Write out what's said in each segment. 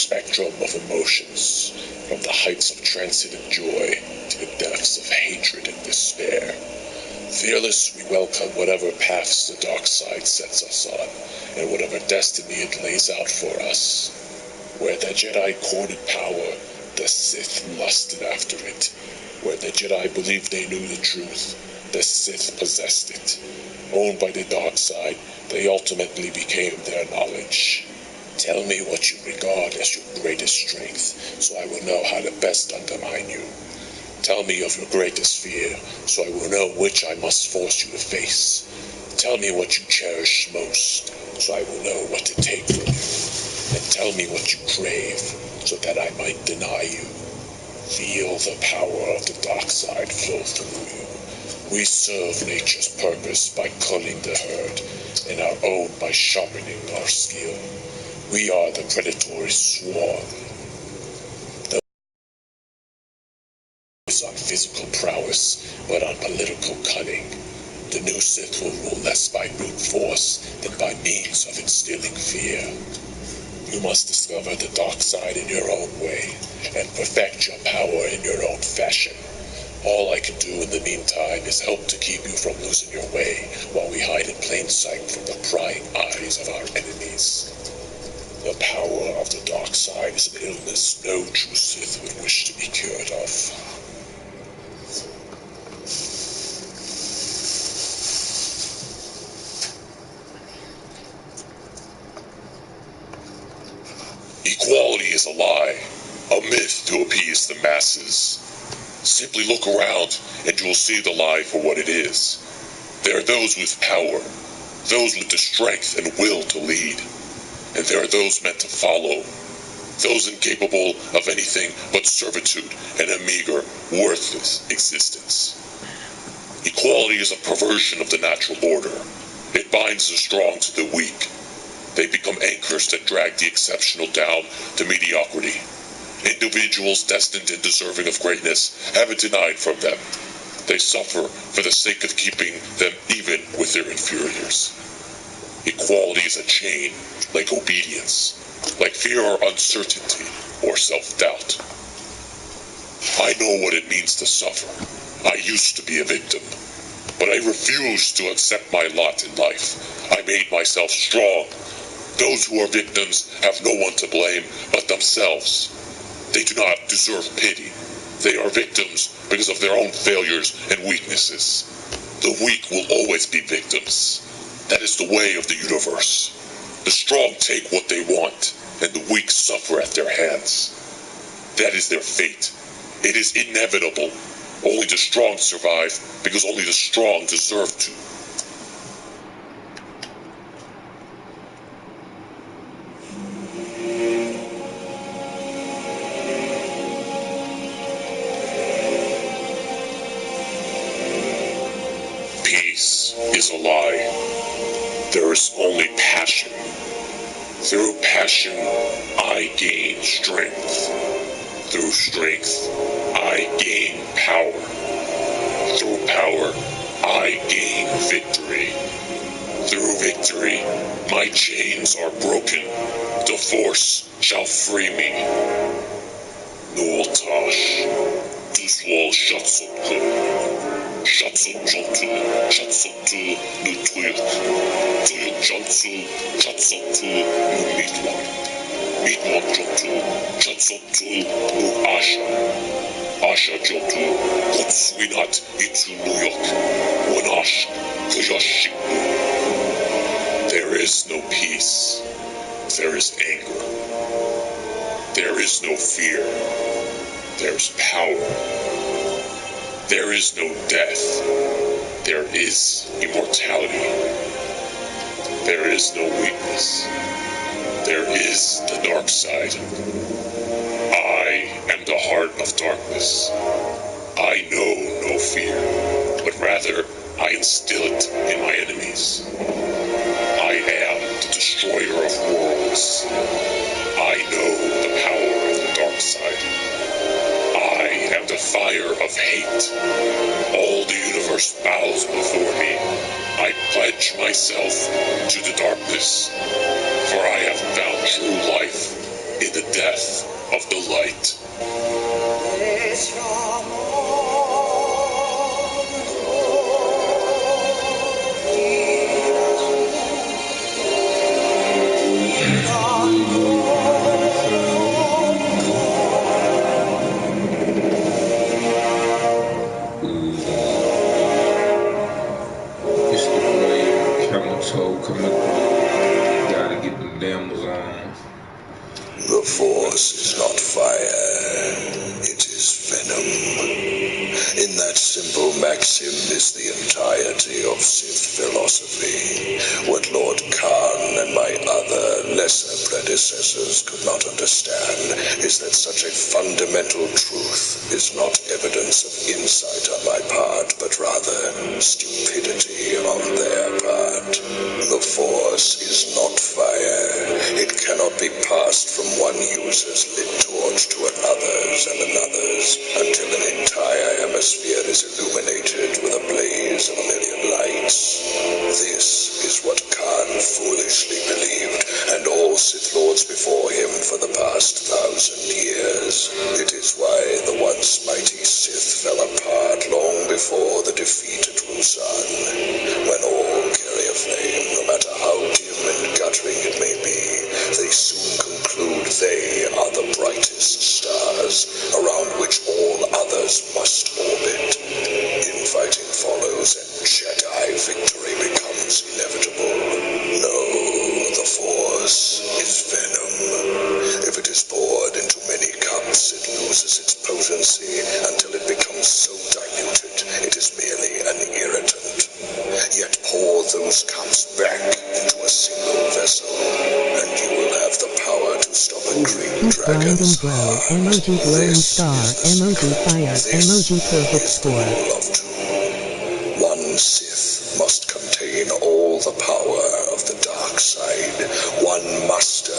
spectrum of emotions, from the heights of transcendent joy to the depths of hatred and despair. Fearless, we welcome whatever paths the dark side sets us on, and whatever destiny it lays out for us. Where the Jedi courted power, the Sith lusted after it. Where the Jedi believed they knew the truth, the Sith possessed it. Owned by the dark side, they ultimately became their knowledge. Tell me what you regard as your greatest strength, so I will know how to best undermine you. Tell me of your greatest fear, so I will know which I must force you to face. Tell me what you cherish most, so I will know what to take from you. And tell me what you crave, so that I might deny you. Feel the power of the dark side flow through you. We serve nature's purpose by culling the herd, and our own by sharpening our skill. We are the predatory swarm. The is on physical prowess, but on political cunning. The new Sith will rule less by brute force than by means of instilling fear. You must discover the dark side in your own way, and perfect your power in your own fashion. All I can do in the meantime is help to keep you from losing your way, while we hide in plain sight from the prying eyes of our enemies. The power of the dark side is an illness no true Sith would wish to be cured of. Equality is a lie, a myth to appease the masses. Simply look around and you will see the lie for what it is. There are those with power, those with the strength and will to lead. And there are those meant to follow, those incapable of anything but servitude and a meager, worthless existence. Equality is a perversion of the natural order. It binds the strong to the weak. They become anchors that drag the exceptional down to mediocrity. Individuals destined and deserving of greatness have it denied from them. They suffer for the sake of keeping them even with their inferiors. Equality is a chain, like obedience, like fear or uncertainty, or self-doubt. I know what it means to suffer. I used to be a victim, but I refused to accept my lot in life. I made myself strong. Those who are victims have no one to blame but themselves. They do not deserve pity. They are victims because of their own failures and weaknesses. The weak will always be victims. That is the way of the universe. The strong take what they want, and the weak suffer at their hands. That is their fate. It is inevitable. Only the strong survive, because only the strong deserve to. Peace is a lie. There is only passion. Through passion, I gain strength. Through strength, I gain power. Through power, I gain victory. Through victory, my chains are broken. The force shall free me. Nuoltash, Duswal Shatsutku. Shatsutu, Shatsutu, Nutuyuk, Tuyuk Jantsu, Shatsutu, Numitwa, Mitwa Jotu, Shatsutu, Nu Asha, Asha Jotu, Kutswinat, Itu Nuyok, Wanash, Kuyashiknu. There is no peace. There is anger. There is no fear. There's power. There is no death. There is immortality. There is no weakness. There is the dark side. I am the heart of darkness. I know no fear, but rather I instill it in my enemies. I am the destroyer of worlds. I know the power of the dark side. I am the fire of hate. All the universe bows before me. I pledge myself to the darkness, for I have found true life in the death path of the light. It's the boy Camel Toe coming through. Gotta get them demos on. The Force is not fire, it is venom. In that simple maxim is the entirety of Sith philosophy. What Lord Khan and my other lesser predecessors could not understand is that such a fundamental truth is not evidence of insight on my part, but rather stupidity on their part. The Force is not fire. It cannot be passed from one user's lit torch to another's and another's until an entire hemisphere is illuminated with a blaze of a million lights. This is what Khan foolishly believed, and all Sith Lords before him for the past 1,000 years. It is why the once mighty Sith fell apart long before the defeat at Rusan. When all carry a flame, no matter how dim and guttering it may be, they soon conclude they are the brightest stars, around which all others must orbit. Infighting follows, and Jedi victory becomes inevitable. No, the Force is venom. If it is poured into many cups, it loses its potency until it becomes so diluted it is merely an irritant. Yet pour those cups back into a single vessel, and you will have the power to stop a great dragon's heart. Emoji glowing star, emoji fire, emoji perfect score. One Sith must contain all the power of the dark side. One master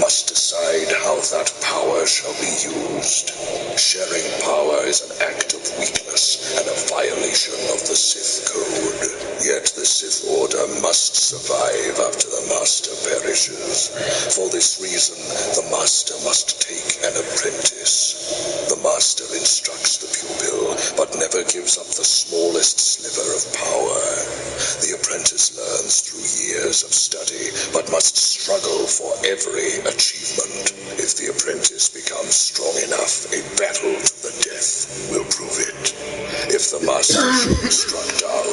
must decide how that power shall be used. Sharing power is an act of weakness and a violation of the Sith code. Yet the Sith Order must survive after the Master perishes. For this reason, the Master must take an apprentice. The Master instructs the pupil, but never gives up the smallest sliver of power. The apprentice learns through years of study, but must struggle for every achievement. If the apprentice becomes strong enough, a battle to the death will prove it. If the Master should be struck down,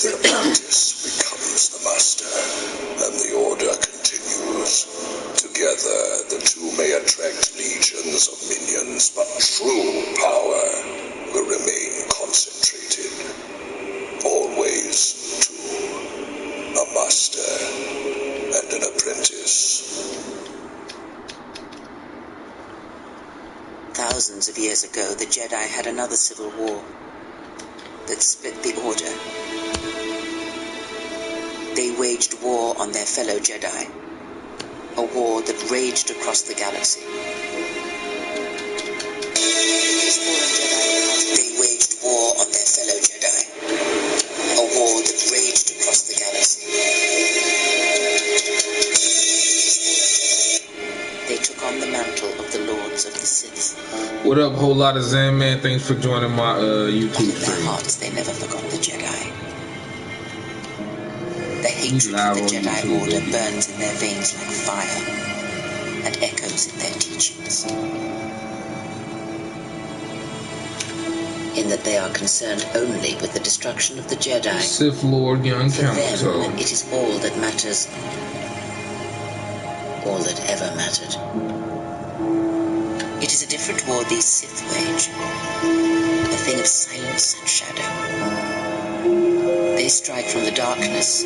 the apprentice becomes the Master, and the Order continues. Together, the two may attract legions of minions, but true power will remain concentrated. Always two, a Master and an apprentice. Thousands of years ago, the Jedi had another civil war that split the Order. They waged war on their fellow Jedi, a war that raged across the galaxy. They waged war on their fellow Jedi, a war that raged across the galaxy. They took on the mantle of the Lords of the Sith. What up, whole lot of Zen, man? Thanks for joining my YouTube In their stream. hearts, they never forgot the Jedi. The hatred live of on the Jedi YouTube, Order baby. burns in their veins like fire and echoes in their teachings. In that they are concerned only with the destruction of the Jedi. Sith Lord Young For Camel Toe. them, it is all that matters, all that ever mattered. It is a different war these Sith wage, a thing of silence and shadow. They strike from the darkness,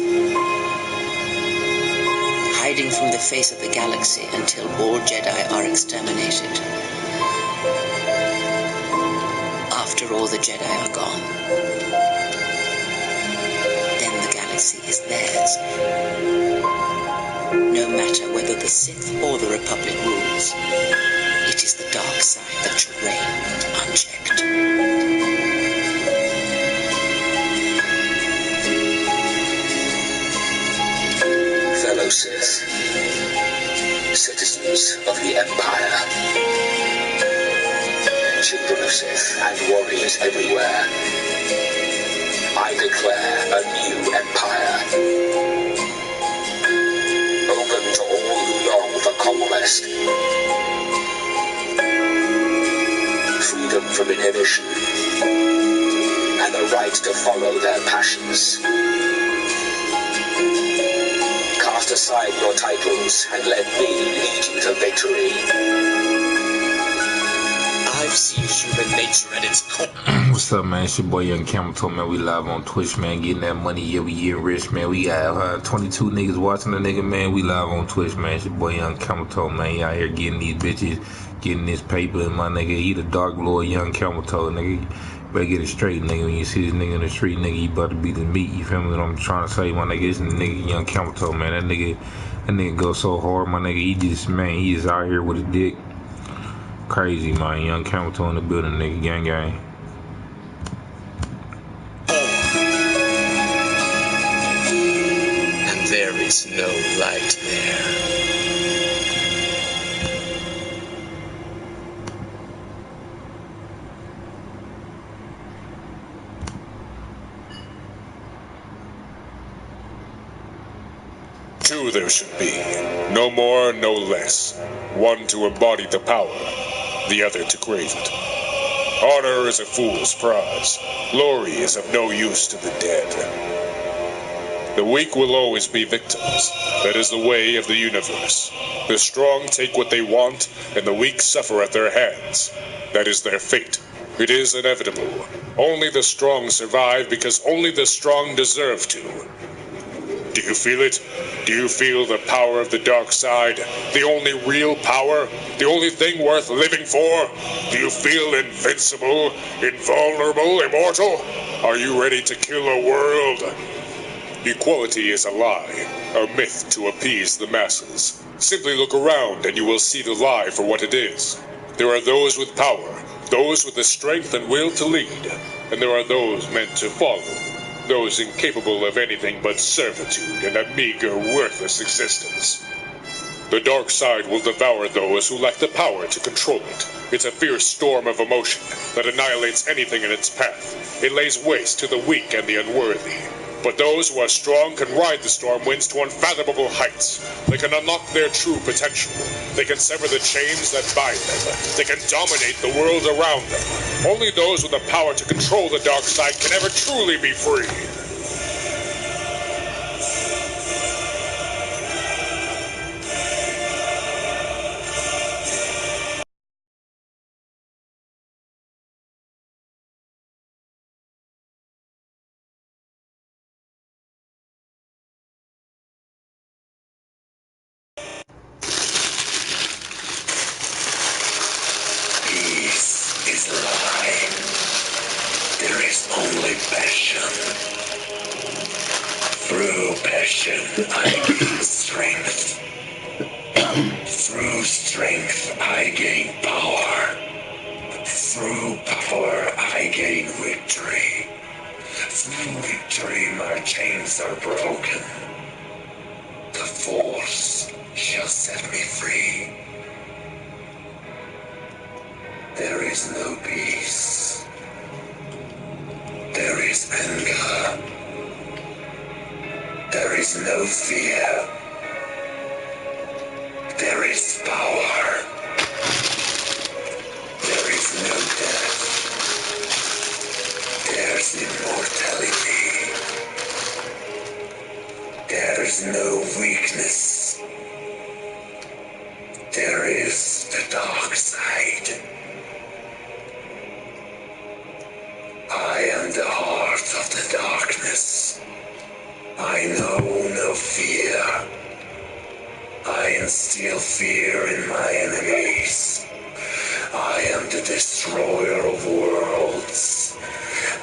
hiding from the face of the galaxy until all Jedi are exterminated. After all the Jedi are gone, then the galaxy is theirs. No matter whether the Sith or the Republic rules, it is the dark side that shall reign unchecked. Fellow Sith, citizens of the Empire, Sith and warriors everywhere. I declare a new empire, open to all who long for conquest. Freedom from inhibition, and the right to follow their passions. Cast aside your titles and let me lead you to victory. I've seen human nature at its core. What's up, man? It's your boy Young Camel, man. We live on Twitch, man. Getting that money, yeah, we getting rich, man. We got 22 niggas watching the nigga, man. We live on Twitch, man. It's your boy Young Camel, man. He out here getting these bitches, getting this paper, and my nigga, he the Dark Lord Young Camel, nigga. Better get it straight, nigga. When you see this nigga in the street, nigga, you about to be the meat. You feel me? What I'm trying to say, my nigga. This nigga Young Camel, man. That nigga goes so hard, my nigga. He just out here with a dick. Crazy, man. Young Camel in the building, nigga. Gang, gang. And there is no light there. Two there should be, no more, no less. One to embody the power, the other to crave it. Honor is a fool's prize. Glory is of no use to the dead. The weak will always be victims. That is the way of the universe. The strong take what they want, and the weak suffer at their hands. That is their fate. It is inevitable. Only the strong survive because only the strong deserve to. Do you feel it? Do you feel the power of the dark side? The only real power? The only thing worth living for? Do you feel invincible, invulnerable, immortal? Are you ready to kill a world? Equality is a lie, a myth to appease the masses. Simply look around and you will see the lie for what it is. There are those with power, those with the strength and will to lead, and there are those meant to follow. Those incapable of anything but servitude and a meager, worthless existence. The dark side will devour those who lack the power to control it. It's a fierce storm of emotion that annihilates anything in its path. It lays waste to the weak and the unworthy. But those who are strong can ride the storm winds to unfathomable heights. They can unlock their true potential. They can sever the chains that bind them. They can dominate the world around them. Only those with the power to control the dark side can ever truly be free. Through passion, I gain strength. Through strength, I gain power. Through power, I gain victory. Through victory, my chains are broken. The Force shall set me free. There is no peace. There is anger. There is no fear. There is power. There is no death. There's immortality. There is no weakness. There is the dark side. I am the heart of the darkness. I know no fear. I instill fear in my enemies. I am the destroyer of worlds.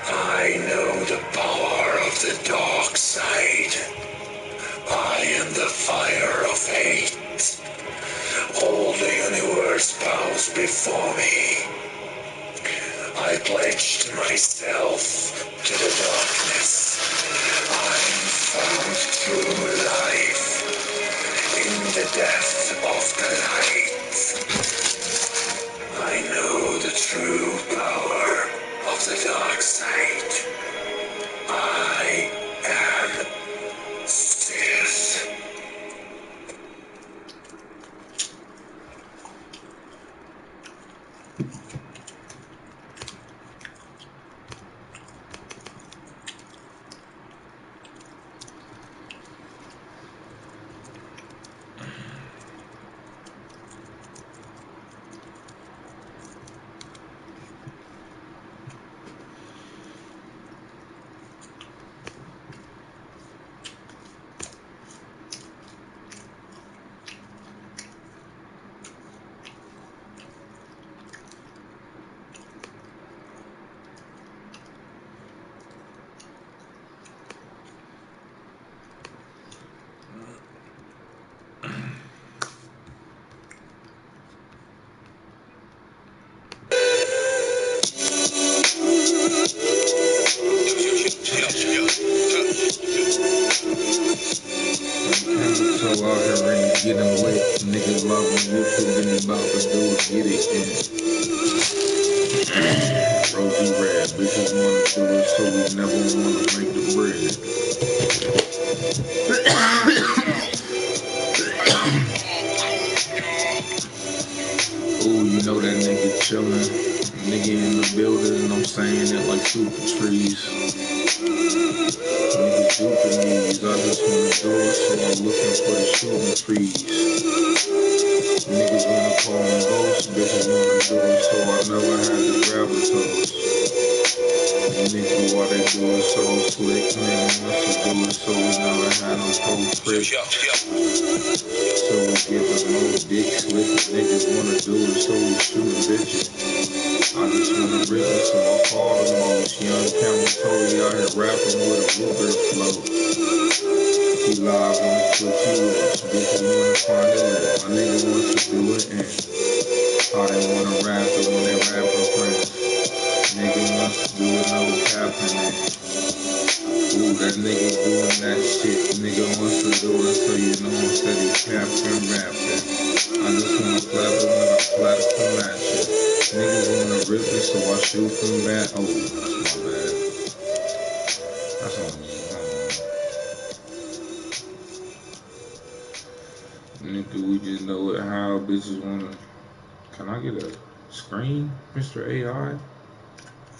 I know the power of the dark side. I am the fire of hate. All the universe bows before me. I pledged myself to the darkness. I'm found through life in the death of the light. I know the true power So out here ain't getting lit. Niggas loving with it, then he about to do it, get it, yeah. Rosy red, bitches wanna do it, so we never wanna break the bread. Ooh, you know that nigga chillin'. Nigga in the building, and I'm saying it like super trees. Niggas duping these, I just wanna do it, so I'm looking for the shooting trees. Niggas wanna call them ghosts, bitches wanna do it, so I never had to grab a toes. Nigga, why they do it so slick? Nigga wants to do it, so we never had no cold trick. So we get the most dick slick. Niggas wanna do it, so we shoot bitches. I just wanna rip it, so I call the most. Young Camel Tory out here rapping with a Ruger flow. He live on the Twitch, he lives. Bitches wanna find it lit. My nigga wants to do it, and how they wanna rap it when they rapping friends. Nigga wants to do it, no capping it. Ooh, that nigga doing that shit. Nigga wants to do it, so you know I'm steady capping, rapping. I just wanna clap it when I clap to match it. Niggas wanna rip it, so I shoot them back. Oh, that's my bad. That's on me. Nigga, we just know it how bitches wanna. Can I get a screen, Mr. AI?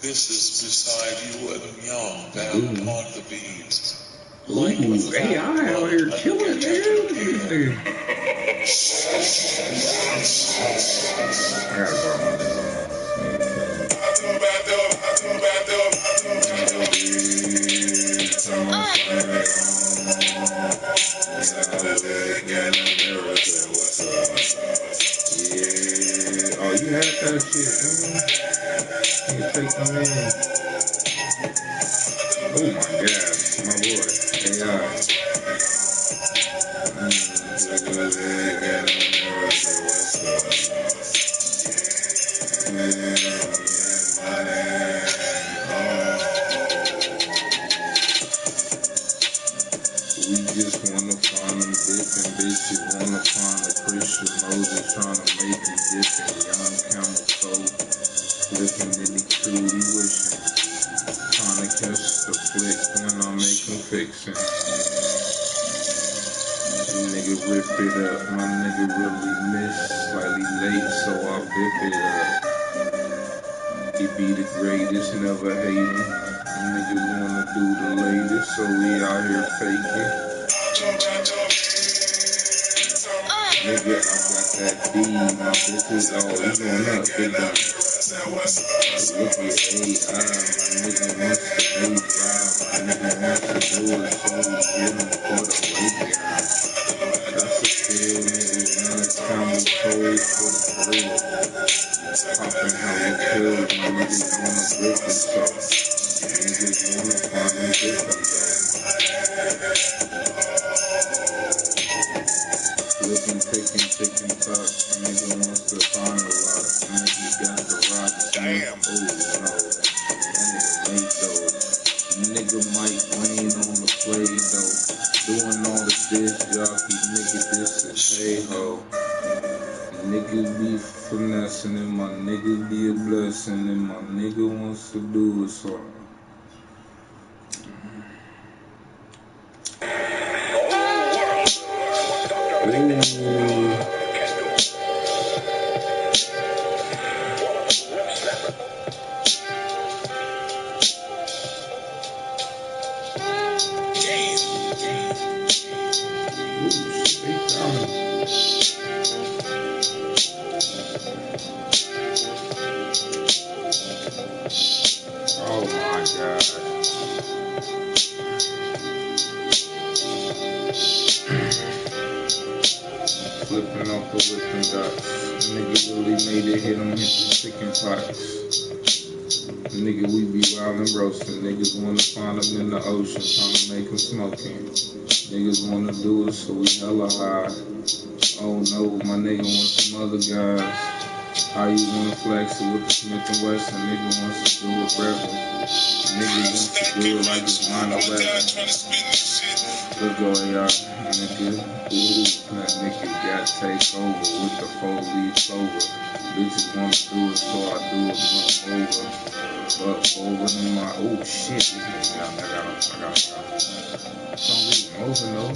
This is beside you and young down upon the beat. Ooh, AI out here killing, man. I gotta borrow my nigga. Yeah. Oh, you had that shit, man. You take them in. Oh my God, my boy, AI. We just wanna find them dipping bitches, wanna find a Christian Moses trying to make them different. Young Camel Toe, looking in the truly wishing, trying to catch the flick when I make them fixin'. Nigga rip it up, my nigga really missed, slightly late, so I rip it up. He be the greatest, never hating. Niggas wanna do the latest, so we out here faking. Nigga, I got that D, my bitches, oh, we going up, big time. Look at AI, my nigga wants to be proud, my nigga wants to do it, so we get him for the late behind. That's a feel, niggas young Camel Toes for the real. Poppin' how we kill, my niggas wanna rip the sauce. Niggas wanna find them different, looking, picking, ticking, tuck. Nigga wants to find a lot. Nigga got the rock. Damn. Oh, no. That nigga late, though. Nigga Mike Wayne on the play, though. Doing all the disc jockey. Nigga, this is hey-ho. Niggas be finessing and my nigga be a blessing and my nigga wants to do it, so. Ooh. flipping off the whipping dots. Nigga really made it hit him, hit the chicken pox. Nigga, we be wild and roasting. Niggas wanna find them in the ocean, trying to make them smoking. Niggas wanna do it, so we hella high. Oh no, my nigga wants some other guys. How you wanna flex it with the Smith & Wesson? Nigga wants to do it reverend. Nigga wants to do it like it's 9/11. Look go y'all, nigga. Ooh, that nigga got take over with the 4-leaf clover. Bitches wanna do it, so I do it much over than my. Oh shit, this nigga, I got him. Don't leave him over though.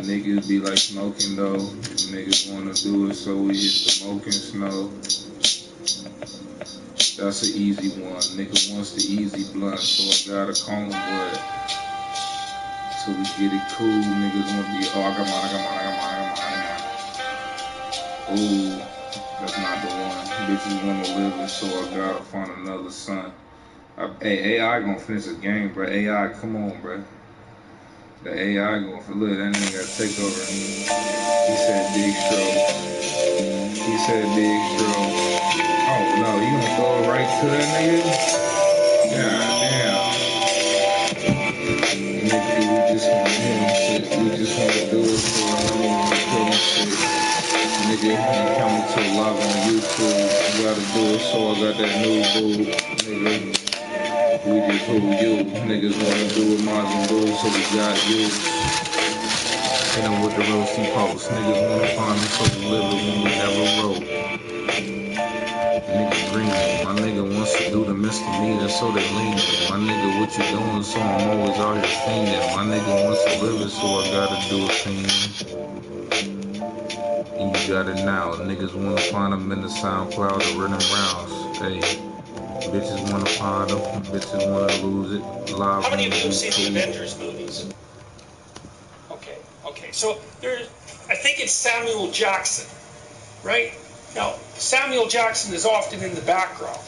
Niggas be like smoking though. Niggas wanna do it, so we hit the smoking snow. That's an easy one. Nigga wants the easy blunt, so I gotta call him what? So we get it cool. Niggas wanna be, oh, I got mine. Ooh, that's not the one. Bitches wanna live it, so I gotta find another son. Hey, AI gonna finish this game, bro. AI, come on, bro. The AI going for look, that nigga got to take over. He said big stroke. He said big stroke. Oh no, you gonna throw it right to that nigga? God damn. Nigga, we just wanna hit him shit. We just wanna do it for him. We wanna kill him shit. Nigga, I'm coming to live on YouTube. I gotta do it, so I got that new boo. Nigga. We just who you. Niggas wanna do it, Mars and Boo, so we got you. Hit them with the roasty post. Niggas wanna find them, so we live it when we never wrote. Nigga green. My nigga wants to do the misdemeanor, so they leaning. My nigga, what you doing? So I'm always out here fiending. My nigga wants to live it, so I gotta do it fiending. And you got it now. Niggas wanna find them in the SoundCloud or running rounds. Hey. Bitches wanna find them, bitches wanna lose it. Live. How many of you have seen the Avengers movies? Okay. So I think it's Samuel Jackson, right? Now, Samuel Jackson is often in the background.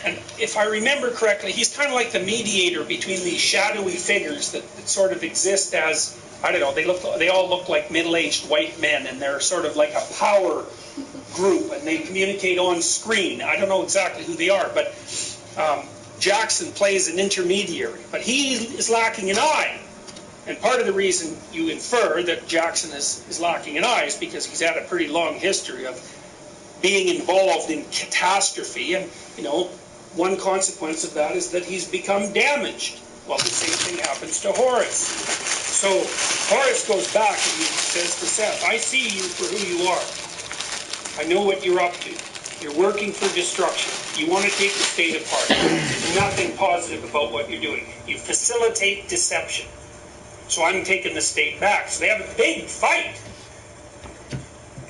And if I remember correctly, he's kind of like the mediator between these shadowy figures that sort of exist as, I don't know, they all look like middle-aged white men, and they're sort of like a power group, and they communicate on screen. I don't know exactly who they are, but Jackson plays an intermediary, but he is lacking an eye. And part of the reason you infer that Jackson is lacking an eye is because he's had a pretty long history of being involved in catastrophe, and one consequence of that is that he's become damaged. Well, the same thing happens to Horus. So Horus goes back and he says to Seth, I see you for who you are. I know what you're up to. You're working for destruction. You want to take the state apart. There's nothing positive about what you're doing. You facilitate deception. So I'm taking the state back. So they have a big fight.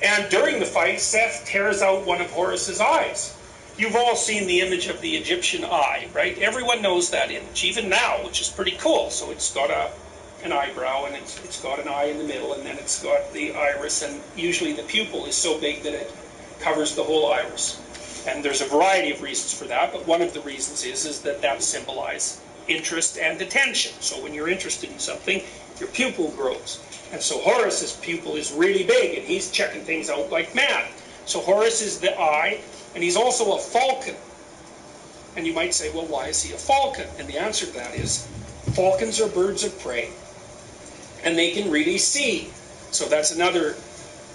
And during the fight, Seth tears out one of Horus's eyes. You've all seen the image of the Egyptian eye, right? Everyone knows that image, even now, which is pretty cool. So it's got an eyebrow, and it's got an eye in the middle, and then it's got the iris, and usually the pupil is so big that it covers the whole iris. And there's a variety of reasons for that, but one of the reasons is that symbolizes interest and attention. So when you're interested in something, your pupil grows. And so Horus's pupil is really big, and he's checking things out like mad. So Horus is the eye, and he's also a falcon. And you might say, well, why is he a falcon? And the answer to that is, falcons are birds of prey, and they can really see. So that's another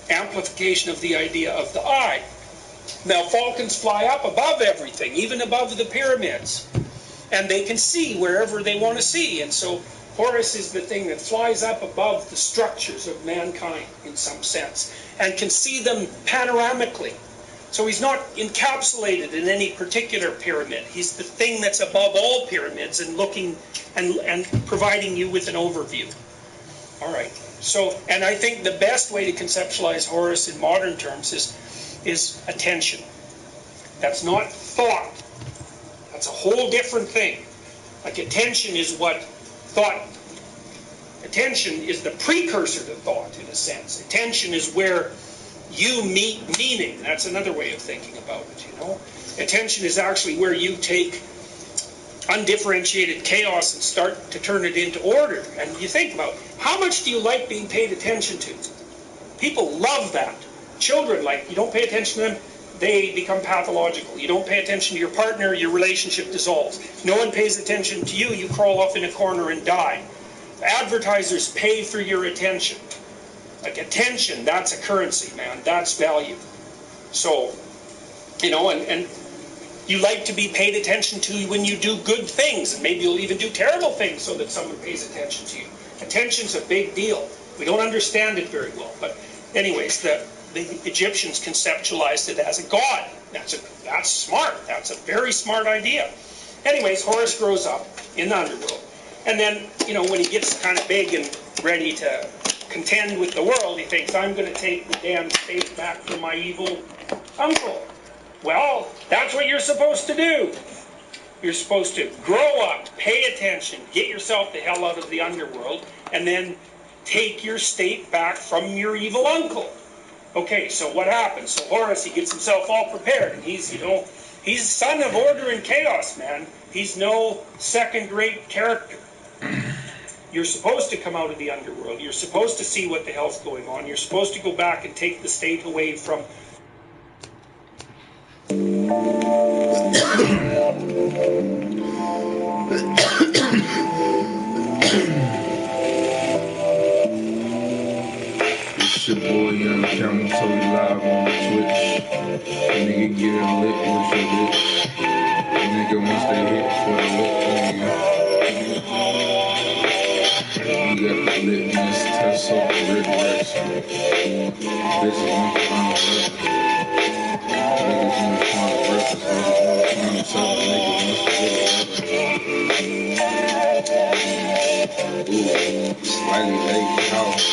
amplification of the idea of the eye. Now, falcons fly up above everything, even above the pyramids, and they can see wherever they want to see. And so Horus is the thing that flies up above the structures of mankind in some sense, and can see them panoramically. So he's not encapsulated in any particular pyramid. He's the thing that's above all pyramids and looking and providing you with an overview. All right. So, and I think the best way to conceptualize Horus in modern terms is attention. That's not thought. That's a whole different thing. Like attention is what thought. Attention is the precursor to thought, in a sense. Attention is where you meet meaning. That's another way of thinking about it, Attention is actually where you take undifferentiated chaos and start to turn it into order. And you think about, how much do you like being paid attention to? People love that. Children, like, you don't pay attention to them, they become pathological. You don't pay attention to your partner, your relationship dissolves. No one pays attention to you, you crawl off in a corner and die. Advertisers pay for your attention. Like, attention, that's a currency, man. That's value. So, you know, and you like to be paid attention to when you do good things. And maybe you'll even do terrible things so that someone pays attention to you. Attention's a big deal. We don't understand it very well. But anyways, the Egyptians conceptualized it as a god. That's smart. That's a very smart idea. Anyways, Horus grows up in the underworld. And then, you know, when he gets kind of big and ready to contend with the world, he thinks, I'm going to take the damn state back from my evil uncle. Well, that's what you're supposed to do. You're supposed to grow up, pay attention, get yourself the hell out of the underworld, and then take your state back from your evil uncle. Okay, so what happens? So Horus, he gets himself all prepared, and he's, you know, he's son of order and chaos, man. He's no second-rate character. You're supposed to come out of the underworld. You're supposed to see what the hell's going on. You're supposed to go back and take the state away from... It's your boy Young Camel, so we live on Twitch. Nigga get it lit with your bitch. Nigga once they hit for the lit nigga. We got the litness test on the red direction. Bitches want to find a reference. Niggas want to find a reference. Niggas want to find themselves. Niggas want to get a reference. Ooh, slightly late house.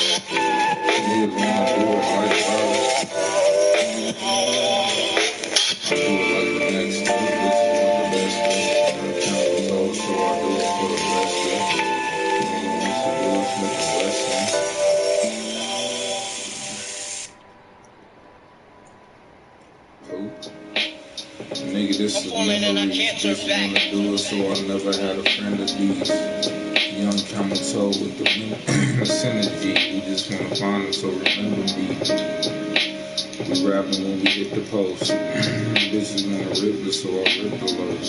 Niggas wanna do it like ours. I do it like the next day. This is one of the best days. I'm counting those, so I do it for the best day. Nigga wants to do it for the best thing. Cool. Nigga, this is memories. Bitch wanna do it, so I never had a friend of these. Young camel toe with the synergy. We just wanna find them, so remember me. We rapping when we hit the post. Bitches wanna rip us, so I rip the lows.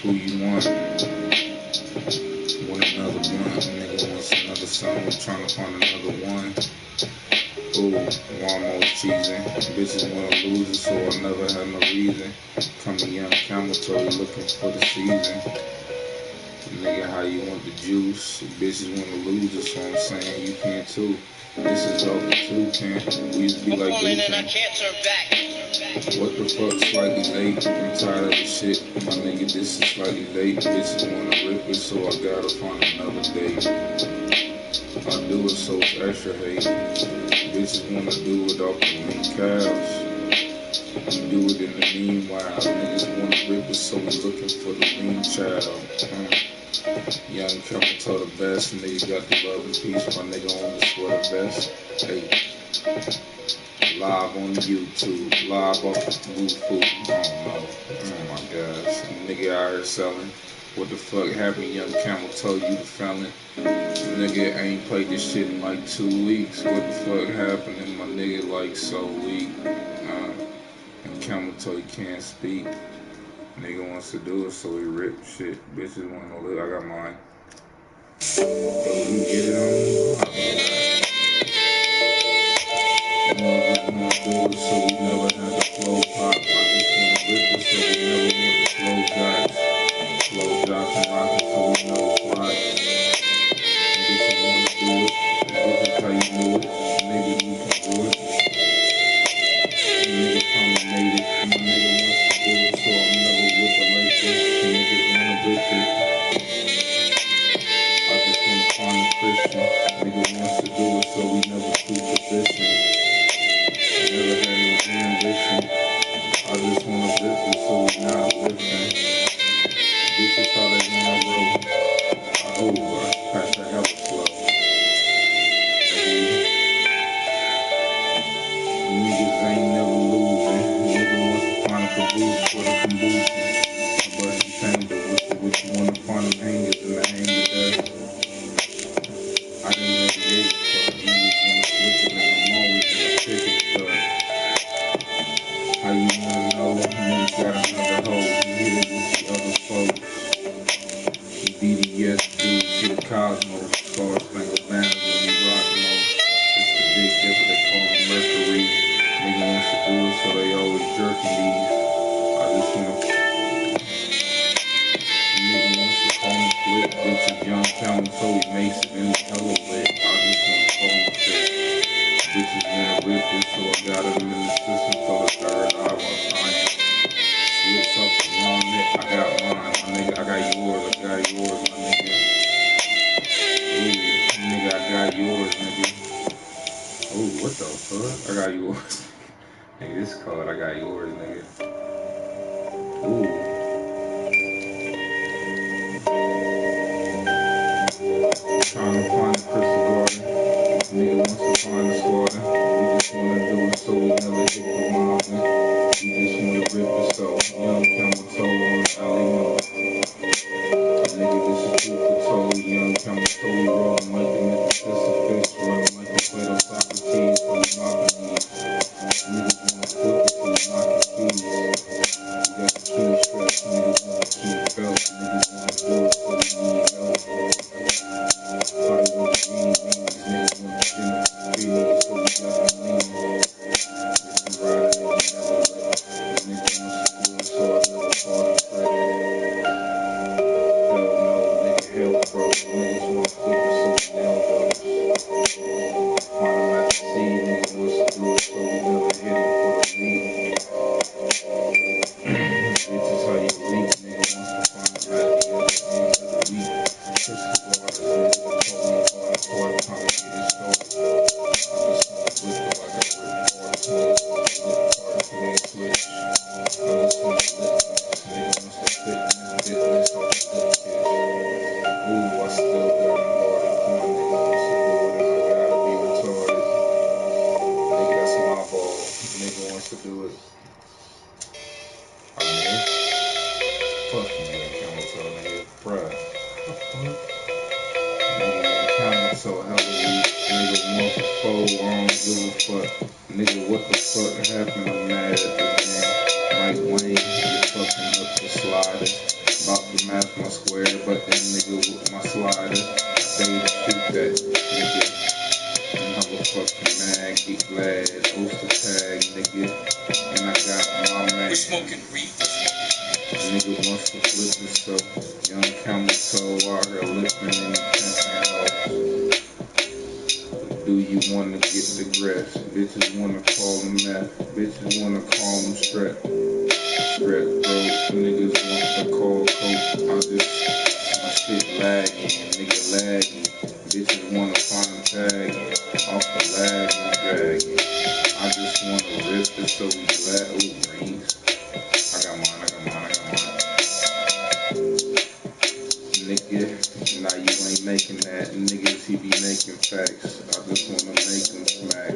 Who you want? Want another blunt? Nigga wants another song. I'm trying to find another one. Ooh, almost cheesing. Bitches wanna lose it, so I never had no reason. Coming young camel toe looking for the season. Nigga, how you want the juice? Bitches wanna lose it, so I'm saying you can too. This is all the two can. We used to be like Blueprint. What the fuck, slightly late? I'm tired of the shit. My nigga, this is slightly late. Bitches wanna rip it, so I gotta find another date. I do it so it's extra hate. Bitches wanna do it off the meat cows. You do it in the meanwhile. Niggas wanna rip it, so we looking for the lean child. Young Camel toe the best, nigga got the love and peace, my nigga on the sweater vest. Hey, live on YouTube, live off the blue food, I don't know, oh my gosh, nigga out here selling. What the fuck happened, Young Camel toe, you the felon? Nigga ain't played this shit in like 2 weeks, what the fuck happened, and my nigga like so weak, and Camel toe he can't speak. Nigga wants to do it, so he rip shit. Bitches want to live. I got mine. So you get it on me? Niggas want to do it, so we never had the flow pop. I just want to rip it, so we never want the flow jocks. Flow jocks and rockets, so we know it's rock. Bitches want to do it. This is how you do it. Nigga, you can do it. Nigga finally made it. My nigga wants to do it, so I'm never with the like this. Niggas wanna rip it. I just wanna find a Christian. Nigga wants to do it, so we never too position. Never had no ambition. How you wanna know? Niggas got another hoe. You hit it with the other folks. BDS dude to the cosmos. Star Spangled Banner when we rock most. It's the big dipper, they call him Mercury. Nigga wants to do it, so they always jerking these. I just wanna. Nigga wants to call him flip. Bitches young camel, so he makes it in the hella lit. I just wanna call him fit. Bitches wanna rip it, so I got him in the system for the third eye while trying. Switch up the long neck, I got mine, my nigga, I got yours, my nigga. Ooh, nigga, I got yours, nigga. Ooh, what the fuck? I got yours. Nigga, this card, I got yours, nigga. Ooh. Trying to find the crystal garden. Nigga wants to find the squadron. We just wanna do it so we never hit the mountain. We just wanna rip it so young camel toe on the alley moat. Nigga, this is food for toe. Young camel toe, we rollin' like the Mississippi fish, running like the Plato Socrates, so we mocking these. Niggas wanna flip it so we knockin' keys. We got the key strap, niggas wanna keep belt. Niggas wanna do it so we need help. Probably want to read these, niggas wanna spin it, so we got the lean. Bitch, I'm riding in the never let. Nigga wants to do it so I never fall in credit. Hell no, nigga, hell bro. Niggas wanna flip it so we nail those. Find them at the sea, nigga wants to do it so we never hit him for the lead. Bitches how you leak, nigga wants to find them at the other end of the week. Crystal waters, nigga, told me about a quarter time to get it started. I just wanna whip it like I rip parts, niggas wanna lip parts, nigga switch. I just wanna lip fast, nigga wants to fit in this business off the lip kiss. Ooh, I still got him guarded, corn nigga wants to do it and I gotta be retarded. Nigga, that's my ball, nigga wants to do it. I mean, fuck you, young camel toe, nigga, bruh. Nigga, young camel toe, hella weak. Nigga, month before, I don't give a fuck. Nigga, what the fuck happened? I'm mad at the game. Mike Wayne, you fucking up the slider. About to match my square, but that nigga with my slider. They shoot that nigga. And I'm a fucking mag, geek glad, Oster tag, nigga. And I got my man. We're smoking weed. Nigga wants to flip himself. Young camel toe out here lifting and pimping hoes. Do you wanna get the grass? Bitches wanna call them meth. Bitches wanna call them strap. Strap bro. Niggas want to call coke. My shit lagging, nigga lagging. Bitches wanna find them tagging. Off the lag and dragging. I just wanna rip it so we glad. Ooh, greens. I got mine. Nigga, nah, you ain't making that. Niggas, he be making facts. I just wanna make them smack.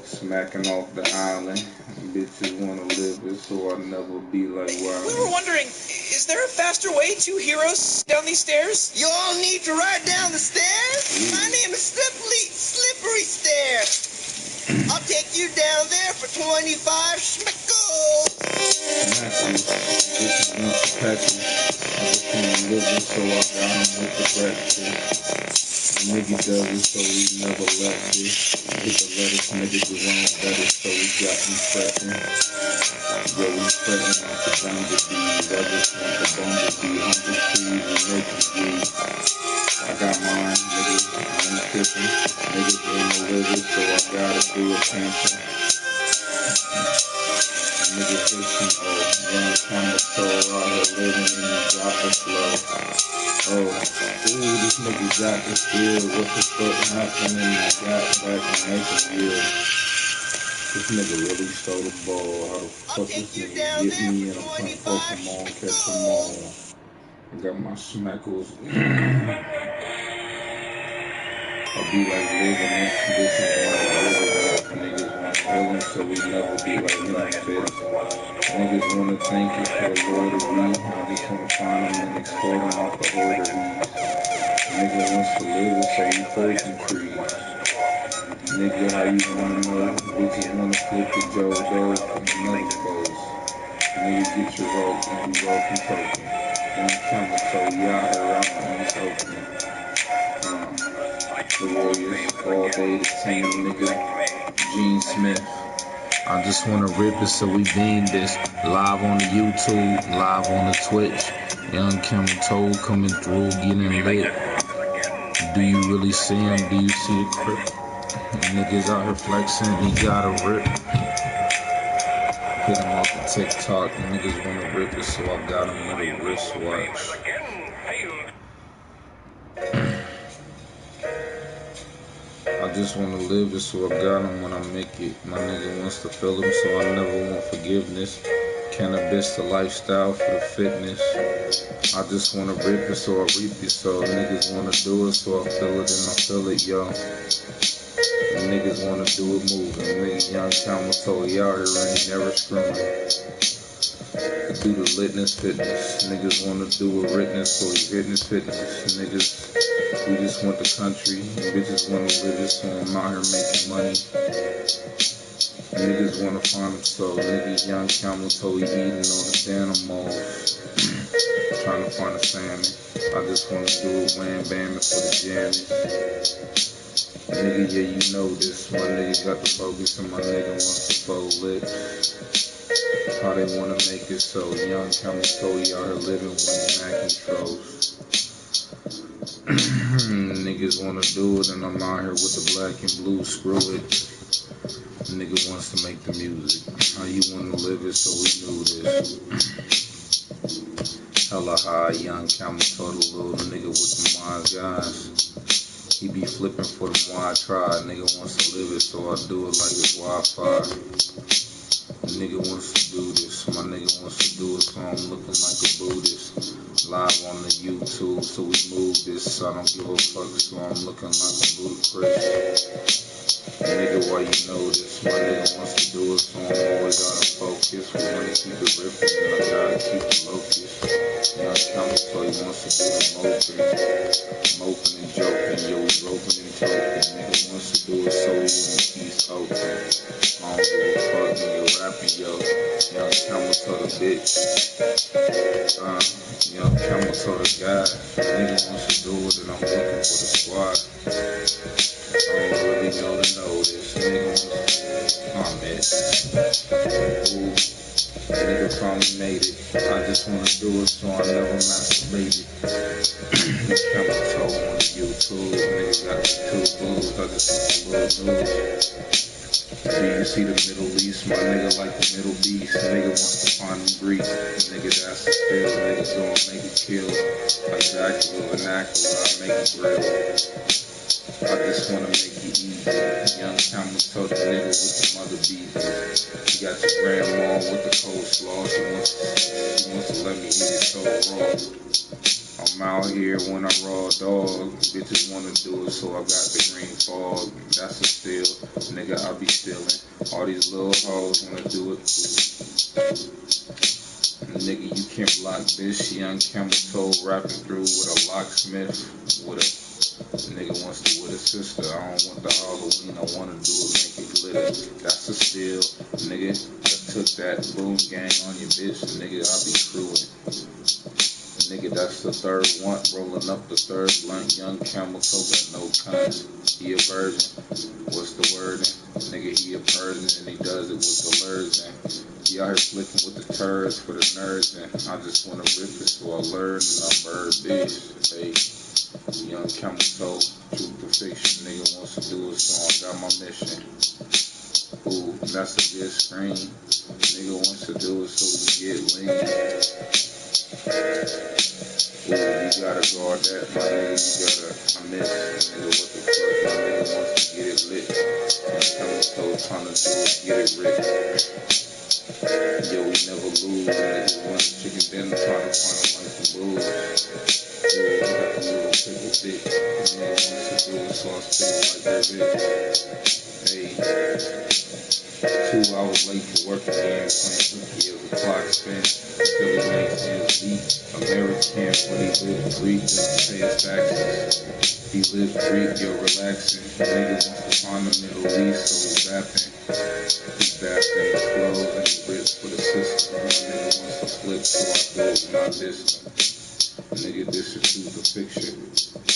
Smacking off the island. Bitches wanna live it, so I never be like wow. We were wondering, is there a faster way to heroes down these stairs? You all need to ride down the stairs? Ooh. My name is Slippery Stairs. I'll take you down there for 25 schmickles. Bitches want to patch me. I just wanna live it, so I got him with the breakfast. Nigga does it, so we never left it. Hit the lettuce, nigga, the wrong better, so we got him fretting. Yeah, we fretting off the bumblebees. I just want the bumblebee, humble trees, and making weed. I got mine, nigga, I ain't tripping. Nigga doing the liver, so I gotta do a pension. Nigga fishing, young camel toe out here living in the drop of flow. Ooh, this nigga got the skill. What the fuck happened? And I got back and make a deal. This nigga really stole the ball. How the fuck this nigga get me and I'm playing Pokemon, catch them all. I got my smackles. I'll be like living it. Bitches wanna live it up. Niggas wanna kill him, so we never be like him fit. Niggas wanna thank you for the Lord of weed. I just wanna find them and explode them off the hoard of weed. Nigga wants to live it, so you poison trees. Nigga, how you wanna know? Bitches wanna flip the Joe Doe from another foes. Nigga, get your rope and be broken token. Young camel toe, y'all around the East Oakland. The Warriors, all day the same nigga, Gene Smith. I just wanna rip it, so we beam this. Live on the YouTube, live on the Twitch. Young camel toe coming through, getting lit. Do you really see him? Do you see the crip? Niggas out here flexing, he got a rip. Hit him off the TikTok, niggas wanna rip it, so I got him with a wristwatch. I just wanna live it, so I got him when I make it. My nigga wants to feel him, so I never want forgiveness. Cannabis the lifestyle for the fitness. I just wanna rip it, so I reap it. So niggas wanna do it, so I feel it and I feel it, yo. And niggas wanna do it moving. Nigga, young camel toe, he out here and he never screwing. Do the litness fitness. Niggas wanna do a witness, so he witness fitness. Niggas, we just want the country. And bitches wanna live it, so I'm out here making money. Niggas wanna find him, so nigga, young camel toe, he eating on the animals. Trying to find a salmon. I just wanna do it wham bamming for the jammies. Nigga, yeah, you know this. My nigga got the focus and my nigga wants to fold lips. How they wanna make it so young camel toe, he out here living when he Mac controls. Niggas wanna do it and I'm out here with the black and blue, screw it. Nigga wants to make the music. How you wanna live it, so we knew this. Hella high, young camel toe, the little nigga with the wise guys. He be flipping for the wide try. Nigga wants to live it, so I do it like it's Wi-Fi. Nigga wants to do this. My nigga wants to do it, so I'm looking like a Buddhist. Live on the YouTube, so we move this. I don't give a fuck, so I'm looking like a Ludacris. Nigga, why you know this? My nigga wants to do it, so I'm always out of focus. We wanna keep it ripping, and I gotta keep it locust. Young camel toe, he wants to do the moping and joking. Yo, we roping and toking. Nigga wants to do it, so we wanna keep open. I don't give a fuck, nigga rapping, yo. Young camel toe the bitch. Young camel toe the guy. Nigga wants to do it, and I'm looking for the squad. I don't really know this. Nigga wants to, ooh, nigga finally made it. I just wanna do it, so I never masturbated. Camel toe on the YouTube. Nigga got the 2 blues. I just want some little news. Do you see the Middle East? My nigga like the Middle Beast. Nigga wants to find them Greek. Nigga, that's the spill. Niggas gonna make it kill. Like Dracula, vernacular, I make it real. I just wanna make it easy. Young camel toe, the nigga with some other bees. You got your grandma with the coleslaw. She wants to let me eat it so raw. I'm out here when I raw dog. Bitches wanna do it, so I got the green fog. That's a steal. Nigga, I be stealing. All these little hoes wanna do it too. Nigga, you can't block this. Young camel toe rapping through with a locksmith. With a nigga wants to with a sister. I don't want the Halloween. I wanna do it, make it glitter. That's a steal. Nigga, I took that boom gang on your bitch. Nigga, I be crewing. Nigga, that's the third one, rolling up the third blunt. Young camel toe got no cunt. He a virgin. What's the wording? Nigga, he a Persian and he does it with the lures and he out here flicking with the turds for the nerds and I just wanna rip it so I learn and I bird bitch. Hey, young camel toe, truth to fiction. Nigga wants to do it, so I got my mission. Ooh, that's a good screen. Nigga wants to do it so we get lean. Ooh, you gotta guard that, my nigga, you gotta, I miss, nigga, what the fuck, my nigga wants to get it lit, young camel toe trying to do it, get it rich, yo, we never lose, niggas want chicken dinner, trying to find them like some booze, ooh, we got the little pickle dick, nigga wants to do it, so I spit it like that bitch, hey, 2 hours late for work again, playing hooky as the clock spins. Philly makes ends meet. Americans, but he lives free, doesn't pay his taxes. He lives free, you're relaxing. Nigga wants to find the Middle East, so he's rapping. He's bapped in his clothes and he rips for the system. Nigga wants to slip, so I do it when I diss him. Nigga, this shit is a fiction.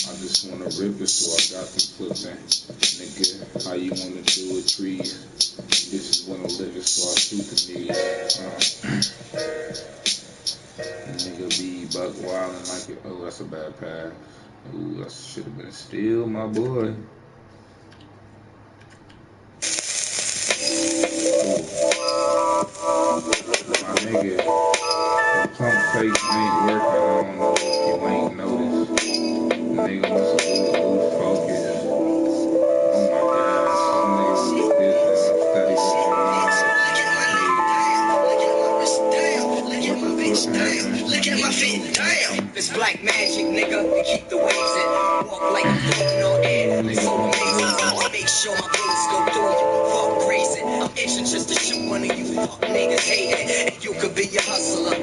I just wanna rip it, so I got them flipping. Nigga, how you wanna do it, trees? Bitches wanna live it, so I shoot the knees. Nigga be buck wildin' like it. Oh, that's a bad pass. Ooh, that should have been still, my boy. Ooh. My nigga, the pump fake ain't working. I don't know if you ain't noticed. Nigga wants to lose focus. Oh my God, some niggas was business. I'm steady with my mouth. Look at my feet, damn. This black magic, nigga. Keep the waves in. Walk like I'm floating on air. So amazing. I make sure my bullets go through you. Fuck grazing. I'm itching just to shoot one of you fuck niggas hating. And you could be a hustler. I'm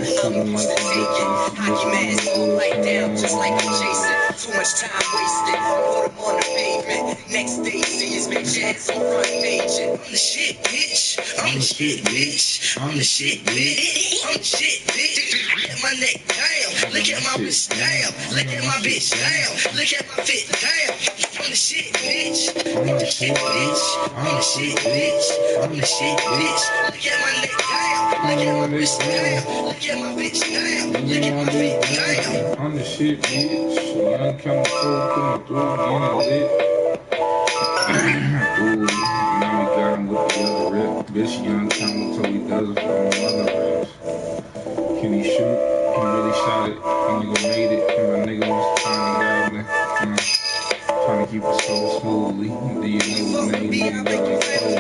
used to taking hockey mask all light down, just like I'm chasing. Too much time wasted. Put him on the pavement. Next day, see his bitch ass on front page. I'm the shit, bitch. I'm the shit, bitch. I'm the shit, bitch. I'm the shit, bitch. Look at my neck, damn. Look at my wrist, damn. Look at my bitch, damn. Look at my fit, damn. I'm the shit, bitch. I'm the shit, bitch. I'm the shit, bitch. I'm the shit, bitch. Look at my neck, damn. Look at my wrist, damn. Look at my bitch, damn. Look at my fit, damn. I'm the shit, bitch. Young Camel coming through, getting lit. Ooh, now we got him with the other rip. Bitch, Young Camel told he does it for all other rips. Can he shoot? He really shot it. Nigga made it. And my nigga was trying to goblin. Trying to keep it so smoothly. Do you know his name? Nigga,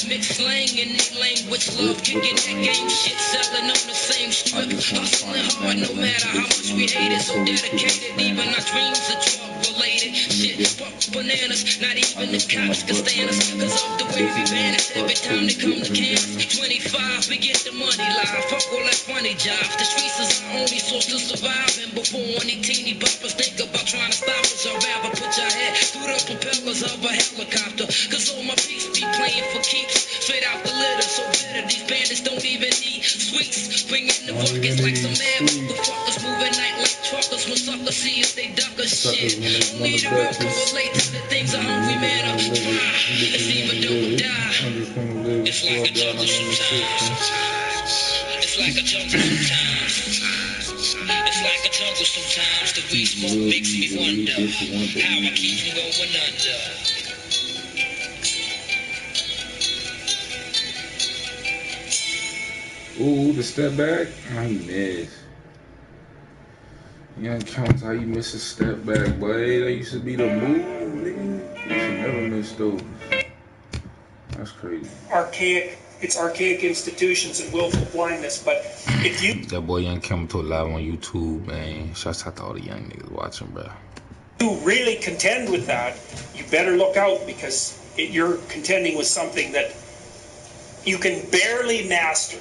mixed slang in their language, love kicking that game shit, selling on the same strip, hustling hard no matter how much we hate it, so dedicated, even our dreams are drug related, shit, fuck bananas, not even the cops can stand us, cause of the way we vanish, every time they come to campus, 25, we get the money live, fuck all that funny jobs, the streets is our only source to survive, and before any teeny boppers think about trying to stop us, I'd rather put your head through the propellers of a helicopter, cause all my peeps be playing for keeps. Spit out the litter, so bitter. These bandits don't even need sweets. Bring in the buckets like some mad motherfuckers. Moving night like truckers. When suckers see us, they duck us shit. Only the real can relate to the things a hungry man up. It's either do or die. It's like a jungle sometimes. It's like a jungle sometimes. It's like a jungle sometimes. The weed smoke makes me wonder how I keep from going under. Ooh, the step back. Oh, he missed. Young counts how you miss a step back, boy. That used to be the move, nigga. You should never miss those. That's crazy. It's archaic institutions and willful blindness, but if you... That boy Young Chemical live on YouTube, man. Shouts out to all the young niggas watching, bro. You really contend with that, you better look out, because you're contending with something that you can barely master.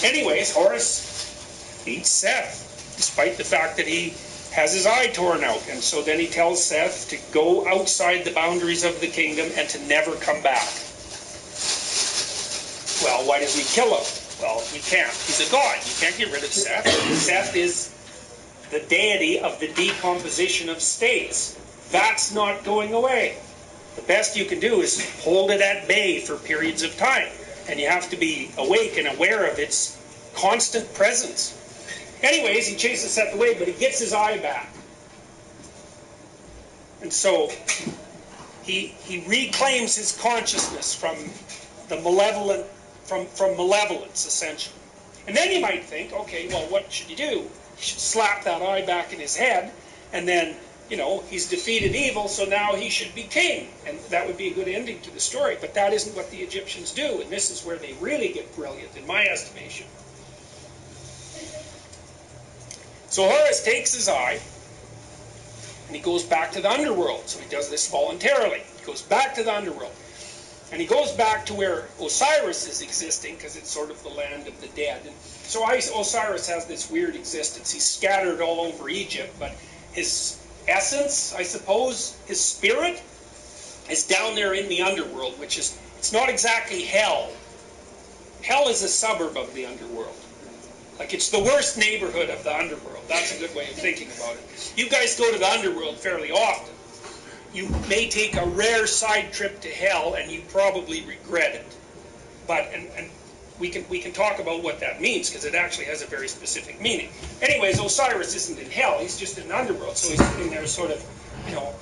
Anyways, Horus beats Seth, despite the fact that he has his eye torn out. And so then he tells Seth to go outside the boundaries of the kingdom and to never come back. Well, why does he kill him? Well, he can't. He's a god. You can't get rid of Seth. Seth is the deity of the decomposition of states. That's not going away. The best you can do is hold it at bay for periods of time. And you have to be awake and aware of its constant presence. Anyways, he chases Seth away, but he gets his eye back. And so he reclaims his consciousness from the malevolent, from malevolence, essentially. And then you might think, okay, well, what should you do? He should slap that eye back in his head, and then, you know, he's defeated evil, so now he should be king. And that would be a good ending to the story. But that isn't what the Egyptians do, and this is where they really get brilliant, in my estimation. So Horus takes his eye, and he goes back to the underworld. So he does this voluntarily. He goes back to the underworld. And he goes back to where Osiris is existing, because it's sort of the land of the dead. And so Osiris has this weird existence. He's scattered all over Egypt, but his essence, I suppose, his spirit, is down there in the underworld, which is, it's not exactly hell. Hell is a suburb of the underworld. Like, it's the worst neighborhood of the underworld. That's a good way of thinking about it. You guys go to the underworld fairly often. You may take a rare side trip to hell, and you probably regret it. But, and we can talk about what that means, because it actually has a very specific meaning. Anyways, Osiris isn't in hell, he's just in the underworld, so he's sitting there sort of, you know,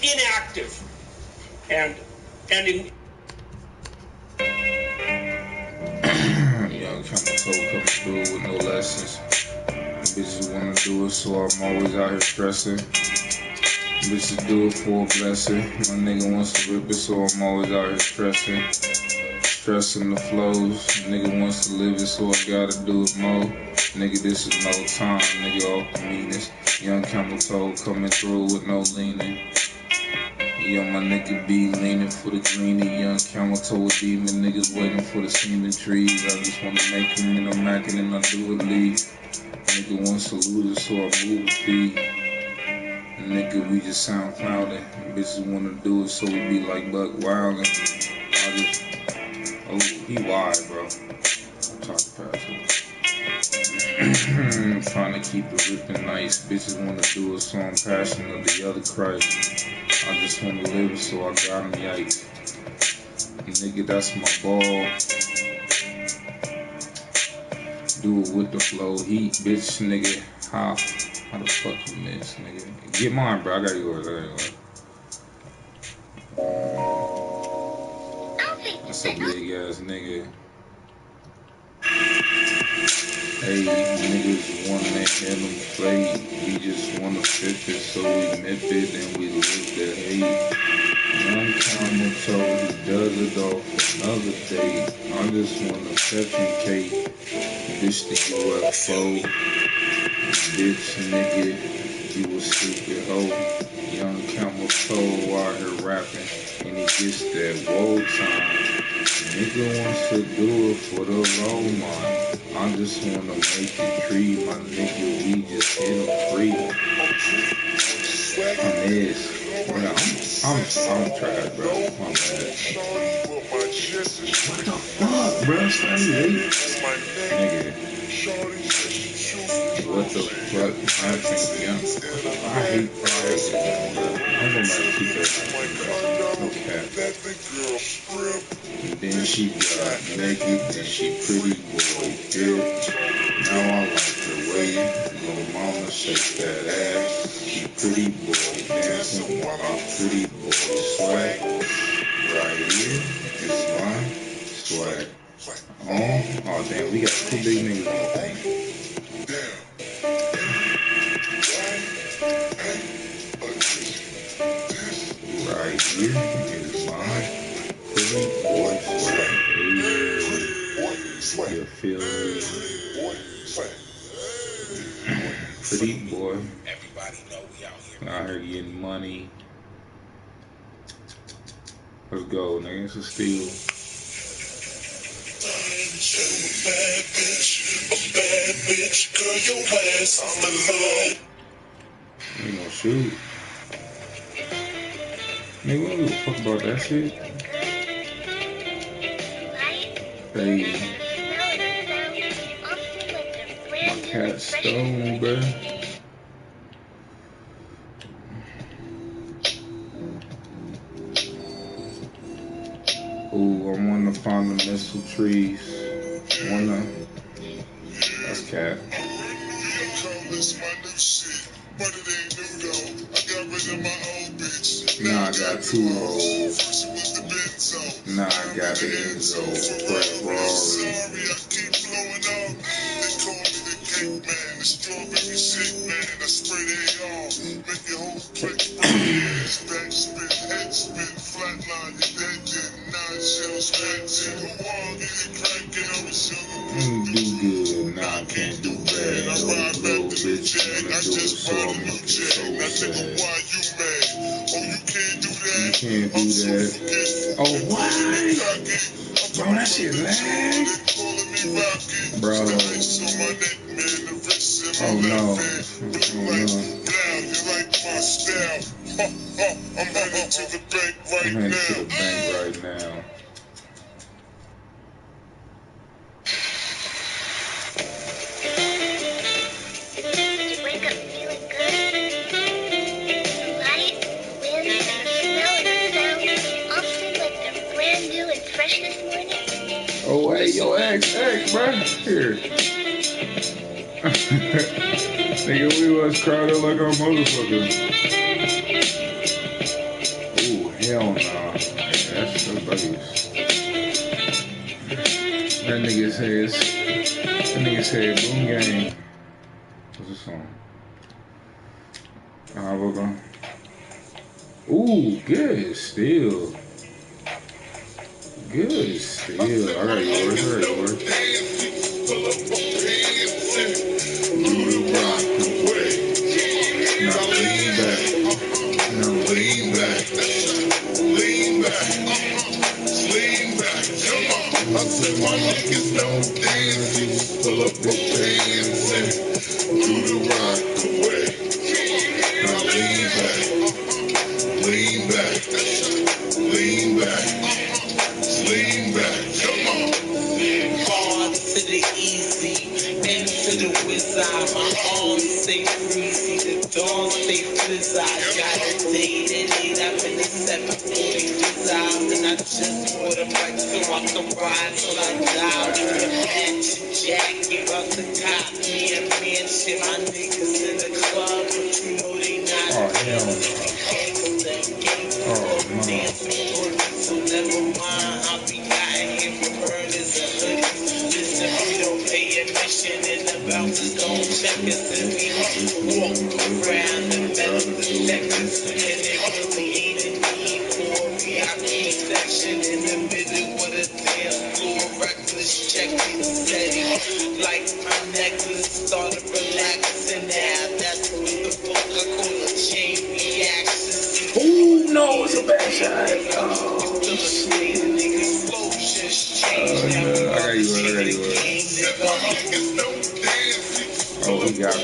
inactive. And in... Young Chemical coming through with no lessons. Bitches wanna do it, so I'm always out here stressing. Bitches do it for a blessing. My nigga wants to rip it, so I'm always out here stressing. Stressing the flows. Nigga wants to live it, so I gotta do it more. Nigga, this is no time. Nigga, off the meanest. Young Chemical coming through with no leaning. Yo, my nigga be leaning for the greenie. Young Chemical demon. Niggas waiting for the seeming trees. I just wanna make them and I'm macking and I do it lead. Nigga wants to lose it, so I move the speed. Nigga, we just sound clouded. Bitches wanna do it, so we be like Buck Wildin'. I just, oh, he wide, bro. I'm talking past him. Trying to keep it ripping nice. Bitches wanna do it, so I'm passionate of the other Christ. I just wanna live it, so I got him, yikes. Nigga, that's my ball. Do it with the flow. Heat, bitch, nigga. How the fuck you miss, nigga? Get mine, bro. I got yours. That's a big ass nigga. Hey, niggas wanna hear them play. We just wanna flip it, so we nip it and we live the hate. Young Chemical, he does it off another day. I just wanna pep and cake. Bitch, the UFO. Bitch, nigga, you a stupid hoe. Young Chemical out here rapping, and he gets that woe time. Nigga wants to do it for the low mind. I just wanna make it tree, my nigga. We just hit him free. I'm this. I'm trash, bro. My bad. What the fuck, bro? Stay late. Nigga. What the fuck? I think, yeah. I hate fire, bro. I'm gonna keep that. Okay. And then she got naked, and she pretty boy did. Now I like the way little mama shake that ass. She pretty boy dancing while I'm pretty boy swag. Right here is my swag. Oh damn, we got two big niggas on the thing. Right here is my pretty boy swag. You feel me? Pretty boy. Everybody know we out Out here. here getting money. Let's go, nigga. It's a steal. A bad bitch, girl, your ass on the low. You ain't gonna shoot. Nigga, we don't give a fuck about that shit. Hey. My cat stone, bruh. Ooh, I wanna find the missile trees. That's cat. Now I got two hoes. Now I got the Enzo. Fresh Rory. Strawberry shake, man, I spray they all. Make your whole plate back spin, head spin, flatline, your dead get 9 shells, scratching. Who all get it cracking over sugar? Do good, nah, I can't do bad. I ride back so I'ma get so sad. You can't do that. Oh, what? Bro, that shit lag. Bro. Oh, no. Oh, no. I'm headed to the bank right now. Did you wake up feeling good? The light, wind, and the smell and sound all seem like they're brand new and fresh this morning. Oh, hey, yo, X, bro. Here. Nigga, we was crowded like a motherfucker. Ooh, hell nah. That's the buddies. That nigga said boom gang. What's this song? We're going. Ooh, good still. Good still. I got yours. Now lean back. I said my niggas don't dance. Pull up the pants and do the rock away. Now lean back. Come on. Hard to the easy, into the wizard. My arms stay breezy, the dawn stay fizzy. Got a date at 8 up in the 740 fizzy. And I just bought a bike so I can ride till I die. With a mansion jacket out the cop. Me and mansion, my niggas in the club, but you know they not. Oh, hell no. So never mind, I'll be dying here for burners and hoodies. Listen, we don't pay admission and the bouncers don't check us. And we walk around the metal detectors. And it really ain't a need for a VIP section in the middle of the dance floor. Reckless checking steady. Like my necklace started relaxing now. That's what the Coca-Cola chain reactions. Ooh, no, it's a bad shot. Oh, I got you. Oh, he got me.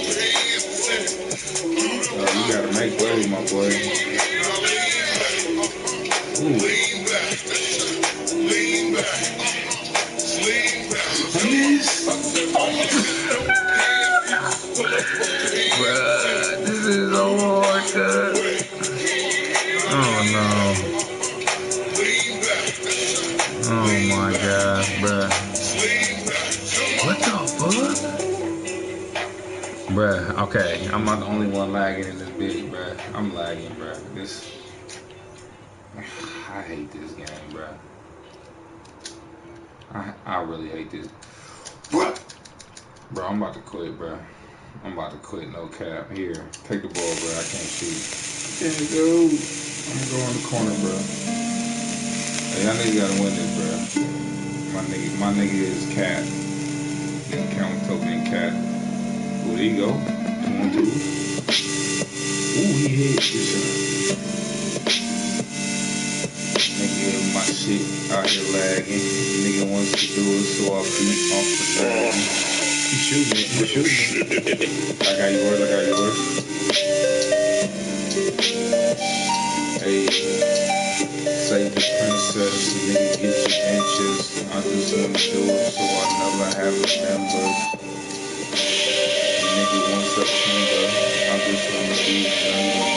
Oh, you gotta make way, my boy. Ooh. Bruh, this is so hard, cuz. Oh no. Oh my God, bruh. What the fuck? Bruh, okay. I'm not the only one lagging in this bitch, bruh. I'm lagging, bruh. I hate this game, bruh. I really hate this. Bro, I'm about to quit, bruh. I'm about to quit, no cap. Here, take the ball, bruh. I can't shoot. Can't go. I'm gonna go in the corner, bruh. Hey, y'all niggas gotta win this, bruh. My nigga is Cat. Count token Cat. Ooh, there you go. 2-1-2. Ooh, he hit this shot. Nigga, my shit out here lagging. Nigga wants to do it, so I beat off the ball. He's shooting it. I got yours. Hey, say the princess, nigga, get your inches. I just wanna do it, so I never have members. Nigga wants a finger. I just wanna be younger.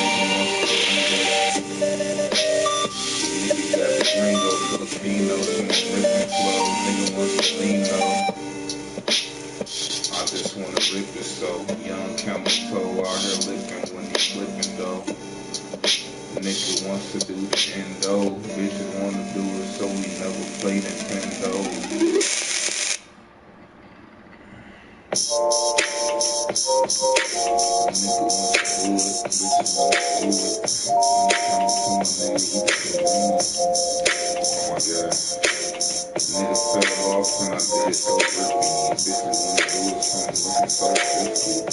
Nigga got the gringo, Filipino, some ripping flow. Nigga wants to lean low. I just wanna rip it so. Young camel toe out here licking when he flipping though. Nigga wants to do the endo. Bitches wanna do it so we never play Nintendo. nigga fell off and I did it so risky. Bitches wanna do it, so I'm looking so risky.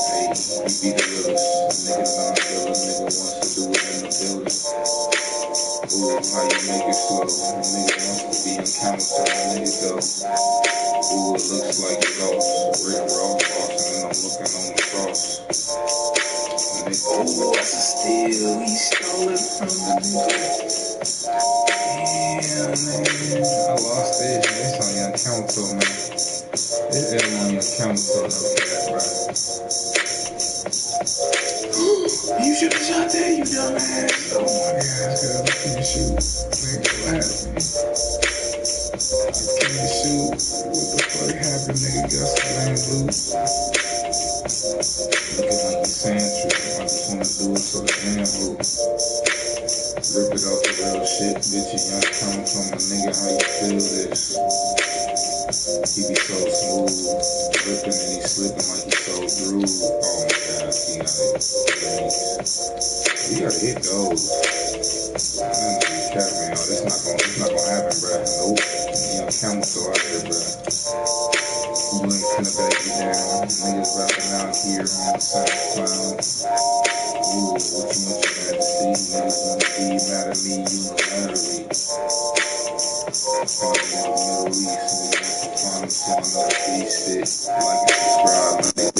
Hey, we be the realest. Nigga non-killer, nigga wants to do it in the building. Ooh, how you make it slow? Nigga wants to be in counter, nigga go. Ooh, it looks like it lost. Rick Ross boss, and I'm looking on the cross. Ooh, that's a steal. He stole it from the nigga. Damn, man. I lost this. This on your counter, man. This L on your counter, no cap, bro. You should have shot that, you dumbass. Oh my gosh, girl, I can't shoot. Nigga, what happened? I can't shoot. What the fuck happened, nigga? Got some lame loot. Looking like the sand trip. I just wanna do it so the damn hoop. Rip it off the real shit, bitch. Young coming from a nigga, how you feel this? He be so smooth, ripping and he slipping like he so through. Oh my god, he gotta hit those. I don't know, capping, yo. This not gonna happen, bruh. Nope. Young camel so out here, bruh. You ain't finna back you down. Niggas rapping out here on the SoundCloud. Ooh, what you want your majesty? Niggas wanna be mad at me unilaterally. Call me in the Middle East, nigga. Find him to another beast. Like and subscribe, nigga.